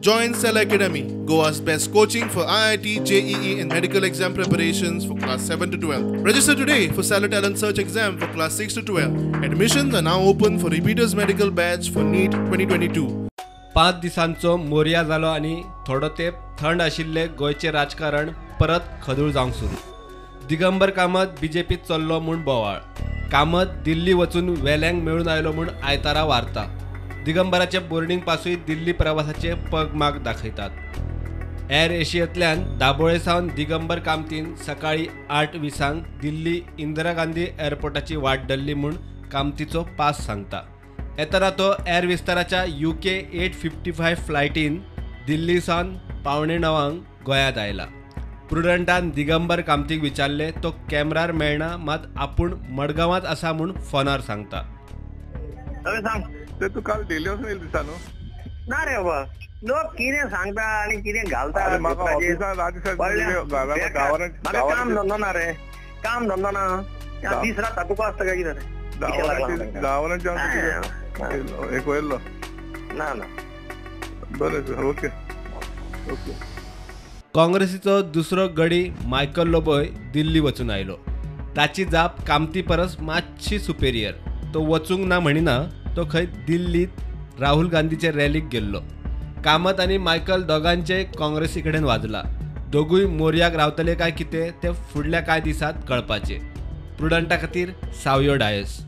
Join Cell Academy, Goa's best coaching for IIT, JEE and medical exam preparations for class 7 to 12. Register today for Cell Talent Search exam for class 6 to 12. Admissions are now open for repeaters medical batch for NEET 2022. 5 दिसांचो मोरया जालो आनी थोडो तेंप थंड आशिल्ले गोयचे राजकारण परत खदूळ जावंक सुरू. दिगंबर कामत बीजेपीत चल्लो म्हूण बोवाळ. कामत दिल्ली वचून वेल्यांक मेळून आयलो म्हूण आयतारा वार्ता. दिगंबराचे बोर्डिंग पासूय दिल्ली प्रवासाचे पगमाग दाखयतात. एअर एशियांतल्यान दाबोळे सावन दिगंबर कामतीन सकाळी 8:20 दिल्ली इंदिरा गांधी एअरपोर्टाची वाट धरली म्हूण कामतीचो पास सांगता. येताना तो एअर विस्ताराच्या UK 855 फ्लायटीन दिल्ली सावन 8:45 गोंयांत आयला. प्रुडंटान दिगंबर कामतीक विचारले तो कॅमेरार मेळना मात आपूण मडगांवांत आसा म्हूण फोनार सांगता. ते तू काल दिल्ली वचून येयला दिसा न्हू? ना रे बाबा, लोक कितें सांगता आनी कितें घालता. म्हाका ऑफिसांत काम धंदो ना रे, काम धंदो ना. दीस रात तातूंक आसता काय कितें रे? गांवांत एक वयल्लो ना ना. बरें सर, ओके ओके. काँग्रेसीचो दुसरो गडी मायकल लोबोय दिल्ली वचून आयलो. ताची जाप कामती परस मातशी सुपेरियर. तो वचूंक ना म्हणिना तो खंय दिल्लीत राहुल गांधीचे रॅलीक गेल्लो. कामत आनी मायकल दोगांचेय काँग्रेसी कडेन वाजला. दोगूय मोरयाक रावतले काय कितें ते फुडल्या कांय दिसांत कळपाचें. प्रुडंटा खातीर सावयो डायस.